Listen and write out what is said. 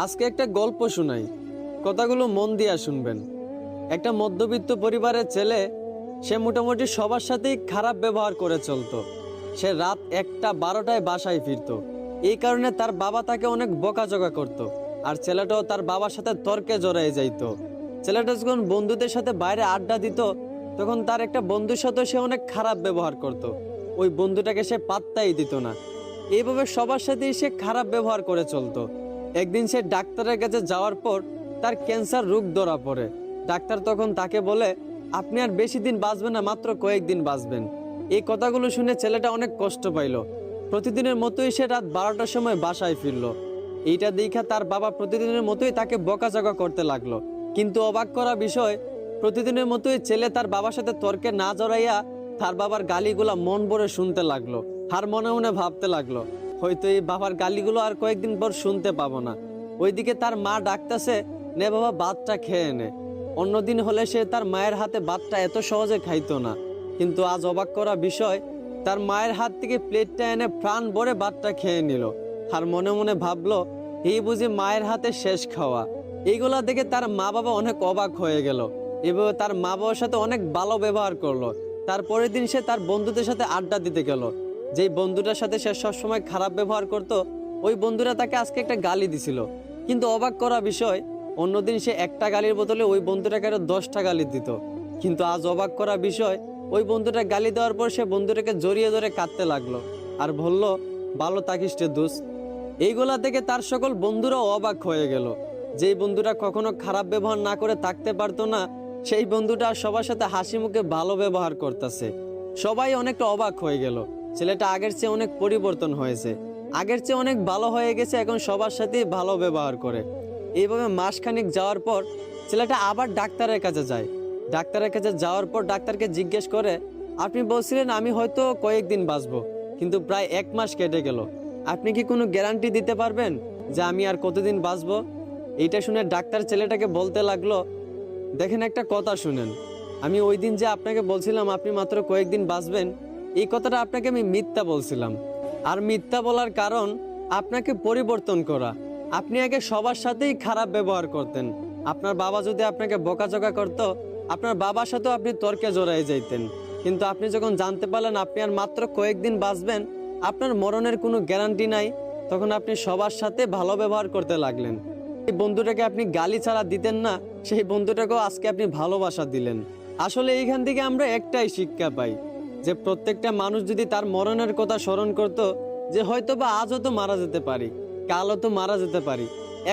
আজকে একটা গল্প শোনাই, কথাগুলো মন দিয়া শুনবেন। একটা মধ্যবিত্ত পরিবারের ছেলে, সে মোটামুটি সবার সাথেই খারাপ ব্যবহার করে চলতো। সে রাত 1টা 12টায় বাসায় ফিরতো। এই কারণে তার বাবা তাকে অনেক বকাঝকা করত। আর ছেলেটাও তার বাবার সাথে তর্কে জড়ায় যাইতো। ছেলেটা যখন বন্ধুদের সাথে বাইরে আড্ডা দিত, তখন তার একটা বন্ধুর সাথে সে অনেক খারাপ ব্যবহার করত। ওই বন্ধুটাকে সে পাত্তাই দিত না। এইভাবে সবার সাথেই সে খারাপ ব্যবহার করে চলতো। একদিন সে ডাক্তারের কাছে যাওয়ার পর তার ক্যান্সার রোগ ধরা পড়ে। ডাক্তার তখন তাকে বলে, আপনি আর বেশি দিন বাঁচবেন না, মাত্র কয়েকদিন বাঁচবেন। এই কথাগুলো শুনে ছেলেটা অনেক কষ্ট পাইল। প্রতিদিনের মতোই সে রাত 12টার সময় বাসায় ফিরল। এইটা দেখা তার বাবা প্রতিদিনের মতোই তাকে বকাঝকা করতে লাগলো। কিন্তু অবাক করা বিষয়, প্রতিদিনের মতোই ছেলে তার বাবার সাথে তর্কে না জড়াইয়া তার বাবার গালিগুলা মন ভরে শুনতে লাগলো। আর মনে মনে ভাবতে লাগলো, হয়তো এই বাবার গালিগুলো আর কয়েকদিন পর শুনতে পাবো না। ওইদিকে তার মা ডাকতেছে, নে বাবা ভাতটা খেয়ে নে। অন্যদিন হলে সে তার মায়ের হাতে ভাতটা এত সহজে খাইতো না। কিন্তু আজ অবাক করা বিষয়, তার মায়ের হাত থেকে প্লেটটা এনে প্রাণ ভরে ভাতটা খেয়ে নিল। আর মনে মনে ভাবলো, এই বুঝি মায়ের হাতে শেষ খাওয়া। এইগুলা দেখে তার মা বাবা অনেক অবাক হয়ে গেল। এভাবে তার মা বাবার সাথে অনেক ভালো ব্যবহার করলো। তারপরের দিন সে তার বন্ধুদের সাথে আড্ডা দিতে গেল। যেই বন্ধুটার সাথে সে সবসময় খারাপ ব্যবহার করত, ওই বন্ধুরা তাকে আজকে একটা গালি দিছিল। কিন্তু অবাক করা বিষয়, অন্যদিন সে একটা গালির বদলে ওই বন্ধুটাকে আরো 10টা গালি দিত। কিন্তু আজ অবাক করা বিষয়, ওই বন্ধুটা গালি দেওয়ার পর সে বন্ধুটাকে জড়িয়ে ধরে কাঁদতে লাগলো আর বলল, ভালো থাকিস রে দোস্ত। এইগুলা থেকে তার সকল বন্ধুরাও অবাক হয়ে গেল। যেই বন্ধুটা কখনো খারাপ ব্যবহার না করে থাকতে পারতো না, সেই বন্ধুটা সবার সাথে হাসি মুখে ভালো ব্যবহার করতেছে। সবাই অনেকটা অবাক হয়ে গেল। ছেলেটা আগের চেয়ে অনেক পরিবর্তন হয়েছে, আগের চেয়ে অনেক ভালো হয়ে গেছে, এখন সবার সাথেই ভালো ব্যবহার করে। এইভাবে মাসখানিক যাওয়ার পর ছেলেটা আবার ডাক্তারের কাছে যায়। ডাক্তারের কাছে যাওয়ার পর ডাক্তারকে জিজ্ঞেস করে, আপনি বলছিলেন আমি হয়তো কয়েকদিন বাঁচবো, কিন্তু প্রায় 1 মাস কেটে গেল। আপনি কি কোনো গ্যারান্টি দিতে পারবেন যে আমি আর কতদিন বাঁচবো? এইটা শুনে ডাক্তার ছেলেটাকে বলতে লাগলো, দেখেন একটা কথা শুনেন, আমি ওই দিন যে আপনাকে বলছিলাম আপনি মাত্র কয়েকদিন বাঁচবেন, এই কথাটা আপনাকে আমি মিথ্যা বলছিলাম। আর মিথ্যা বলার কারণ আপনাকে পরিবর্তন করা। আপনি আগে সবার সাথেই খারাপ ব্যবহার করতেন। আপনার বাবা যদি আপনাকে বকাঝকা করতো, আপনার বাবার সাথেও আপনি তর্কে জড়াই যাইতেন। কিন্তু আপনি যখন জানতে পারলেন আপনি আর মাত্র কয়েকদিন বাঁচবেন, আপনার মরণের কোনো গ্যারান্টি নাই, তখন আপনি সবার সাথে ভালো ব্যবহার করতে লাগলেন। এই বন্ধুটাকে আপনি গালি ছাড়া দিতেন না, সেই বন্ধুটাকেও আজকে আপনি ভালোবাসা দিলেন। আসলে এইখান থেকে আমরা একটাই শিক্ষা পাই, যে প্রত্যেকটা মানুষ যদি তার মরণের কথা স্মরণ করত, যে হয়তো বা আজও তো মারা যেতে পারি, কালও তো মারা যেতে পারি,